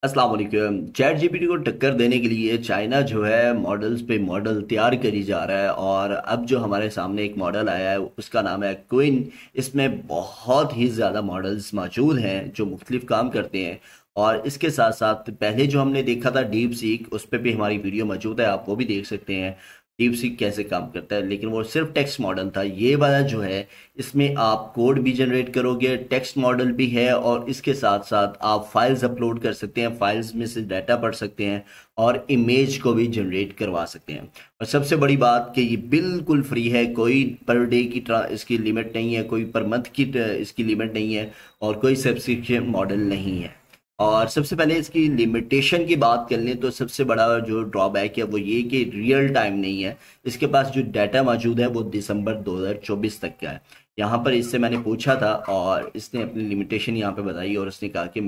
अस्सलाम वालेकुम। Chat GPT को टक्कर देने के लिए चाइना जो है मॉडल्स पे मॉडल तैयार करी जा रहा है और अब जो हमारे सामने एक मॉडल आया है उसका नाम है क्विन। इसमें बहुत ही ज़्यादा मॉडल्स मौजूद हैं जो मुख्तलिफ काम करते हैं। और इसके साथ साथ पहले जो हमने देखा था डीप सीक, उस पर भी हमारी वीडियो मौजूद है, आप वो भी देख सकते हैं डीप सीक कैसे काम करता है। लेकिन वो सिर्फ टेक्स्ट मॉडल था। ये वाला जो है इसमें आप कोड भी जनरेट करोगे, टेक्स्ट मॉडल भी है और इसके साथ साथ आप फाइल्स अपलोड कर सकते हैं, फाइल्स में से डाटा पढ़ सकते हैं और इमेज को भी जनरेट करवा सकते हैं। और सबसे बड़ी बात कि ये बिल्कुल फ्री है, कोई पर डे की इसकी लिमिट नहीं है, कोई पर मंथ की इसकी लिमिट नहीं है और कोई सब्सक्रिप्शन मॉडल नहीं है। और सबसे पहले इसकी लिमिटेशन की बात कर लें तो सबसे बड़ा जो ड्रॉबैक है वो ये कि रियल टाइम नहीं है। इसके पास जो डाटा मौजूद है वो दिसंबर 2024 तक का है। यहाँ पर इससे मैंने पूछा था और इसने अपनी लिमिटेशन यहाँ पे बताई और उसने कहा कि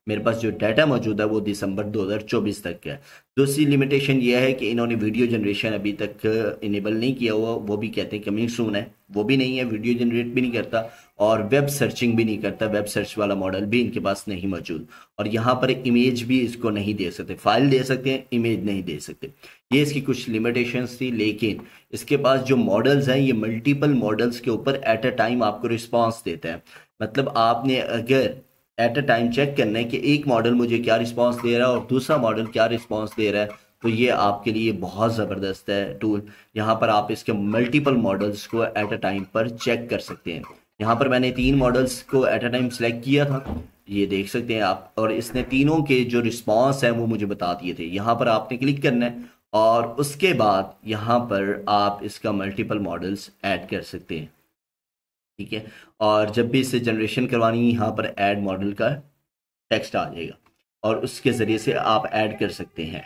मेरे पास जो डाटा मौजूद है वो दिसंबर 2024 तक का है। दूसरी लिमिटेशन ये है कि इन्होंने वीडियो जनरेशन अभी तक इनेबल नहीं किया हुआ, वो भी कहते हैं कमिंग सून है, वो भी नहीं है, वीडियो जनरेट भी नहीं करता और वेब सर्चिंग भी नहीं करता, वेब सर्च वाला मॉडल भी इनके पास नहीं मौजूद। और यहाँ पर इमेज भी इसको नहीं दे सकते, फाइल दे सकते हैं, इमेज नहीं दे सकते। ये इसकी कुछ लिमिटेशंस थी। लेकिन इसके पास जो मॉडल्स हैं ये मल्टीपल मॉडल्स के ऊपर एट अ टाइम आपको रिस्पांस देता है। मतलब आपने अगर एट अ टाइम चेक करना है कि एक मॉडल मुझे क्या रिस्पांस दे रहा है और दूसरा मॉडल क्या रिस्पांस दे रहा है, तो ये आपके लिए बहुत ज़बरदस्त है टूल। यहाँ पर आप इसके मल्टीपल मॉडल्स को एट अ टाइम पर चेक कर सकते हैं। यहाँ पर मैंने 3 मॉडल्स को एट अ टाइम सेलेक्ट किया था, ये देख सकते हैं आप, और इसने तीनों के जो रिस्पांस हैं वो मुझे बता दिए थे। यहाँ पर आपने क्लिक करना है और उसके बाद यहाँ पर आप इसका मल्टीपल मॉडल्स ऐड कर सकते हैं। ठीक है। और जब भी इसे जनरेशन करवानी है यहाँ पर ऐड मॉडल का टेक्स्ट आ जाएगा और उसके ज़रिए से आप ऐड कर सकते हैं।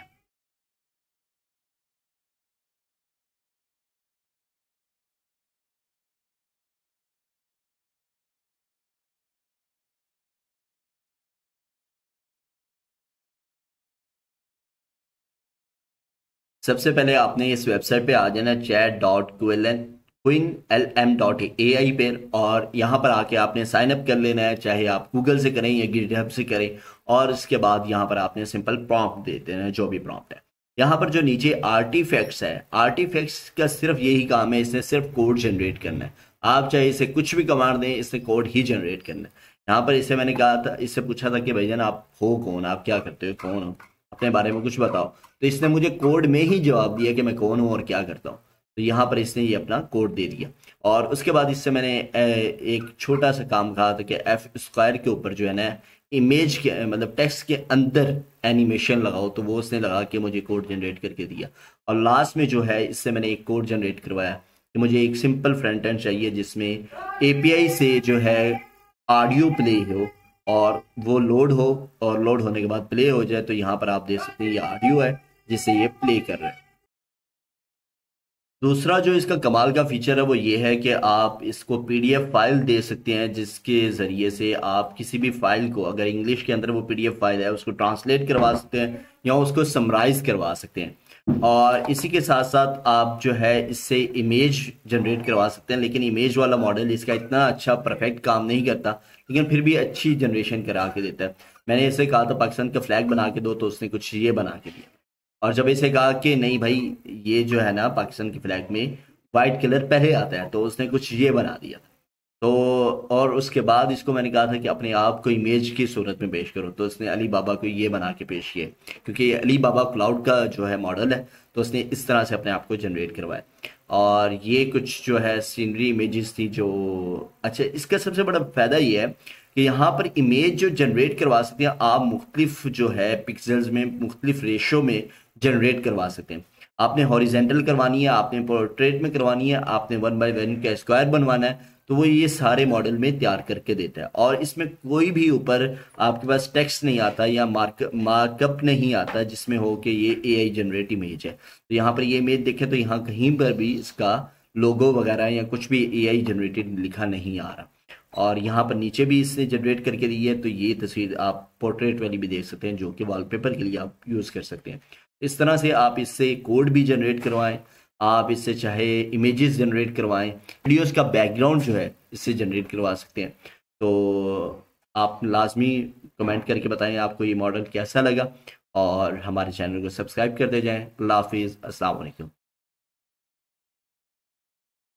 सबसे पहले आपने इस वेबसाइट पे आ जाना, chat.quinlm.ai पे, और यहाँ पर आके आपने साइन अप कर लेना है, चाहे आप गूगल से करें या गिटहब से करें। और इसके बाद यहाँ पर आपने सिंपल प्रॉम्प्ट दे देना है, जो भी प्रॉम्प्ट है। यहाँ पर जो नीचे आर्टिफैक्ट्स है, आर्टिफैक्ट्स का सिर्फ यही काम है, इसने सिर्फ कोड जनरेट करना है। आप चाहे इसे कुछ भी कमांड दें, इसने कोड ही जनरेट करना है। यहाँ पर इसे मैंने कहा था, इससे पूछा था कि भाईजान आप हो कौन, आप क्या करते हो, कौन हो, अपने बारे में कुछ बताओ। तो इसने मुझे कोड में ही जवाब दिया कि मैं कौन हूँ और क्या करता हूँ। तो यहाँ पर इसने ये अपना कोड दे दिया। और उसके बाद इससे मैंने एक छोटा सा काम कहा था कि एफ स्क्वायर के ऊपर जो है ना, इमेज के मतलब टेक्स्ट के अंदर एनिमेशन लगाओ, तो वो उसने लगा के मुझे कोड जनरेट करके दिया। और लास्ट में जो है इससे मैंने एक कोड जनरेट करवाया कि मुझे एक सिंपल फ्रंट एंड चाहिए जिसमें एपीआई से जो है ऑडियो प्ले हो और वो लोड हो, और लोड होने के बाद प्ले हो जाए। तो यहाँ पर आप देख सकते हैं ये ऑडियो है जिससे ये प्ले कर रहा है। दूसरा जो इसका कमाल का फीचर है वो ये है कि आप इसको पीडीएफ फाइल दे सकते हैं, जिसके ज़रिए से आप किसी भी फाइल को, अगर इंग्लिश के अंदर वो पीडीएफ फाइल है, उसको ट्रांसलेट करवा सकते हैं या उसको समराइज करवा सकते हैं। और इसी के साथ साथ आप जो है इससे इमेज जनरेट करवा सकते हैं। लेकिन इमेज वाला मॉडल इसका इतना अच्छा परफेक्ट काम नहीं करता, लेकिन फिर भी अच्छी जनरेशन करा के देता है। मैंने इसे कहा था पाकिस्तान का फ्लैग बना के दो, तो उसने कुछ ये बना के दिया। और जब इसे कहा कि नहीं भाई, ये जो है ना पाकिस्तान के फ्लैग में वाइट कलर पहले आता है, तो उसने कुछ ये बना दिया था। तो और उसके बाद इसको मैंने कहा था कि अपने आप को इमेज की सूरत में पेश करो, तो उसने अली बाबा को ये बना के पेश किया। क्योंकि ये अली बाबा क्लाउड का जो है मॉडल है, तो उसने इस तरह से अपने आप को जनरेट करवाया। और ये कुछ जो है सीनरी इमेजेस थी जो, अच्छा इसका सबसे बड़ा फ़ायदा ये है कि यहाँ पर इमेज जो जनरेट करवा सकते हैं आप, मुख्तलिफ जो है पिक्सल्स में, मुख्तलिफ रेशो में जनरेट करवा सकते हैं। आपने हॉरिजेंटल करवानी है, आपने पोर्ट्रेट में करवानी है, आपने 1x1 का स्क्वायर बनवाना है, तो वो ये सारे मॉडल में तैयार करके देता है। और इसमें कोई भी ऊपर आपके पास टेक्स्ट नहीं आता या मार्कअप नहीं आता जिसमें हो कि ये एआई जनरेट इमेज है। तो यहाँ पर ये इमेज देखें तो यहाँ कहीं पर भी इसका लोगो वगैरह या कुछ भी एआई जनरेटेड लिखा नहीं आ रहा। और यहाँ पर नीचे भी इसने जनरेट करके दी है, तो ये तस्वीर आप पोर्ट्रेट वाली भी देख सकते हैं जो कि वॉलपेपर के लिए आप यूज़ कर सकते हैं। इस तरह से आप इससे कोड भी जनरेट करवाएं, आप इससे चाहे इमेजेस जनरेट करवाएं, वीडियोस का बैकग्राउंड जो है इससे जनरेट करवा सकते हैं। तो आप लाजमी कमेंट करके बताएं आपको ये मॉडल कैसा लगा, और हमारे चैनल को सब्सक्राइब करते जाएं। अल्लाह हाफिज़, अस्सलाम वालेकुम।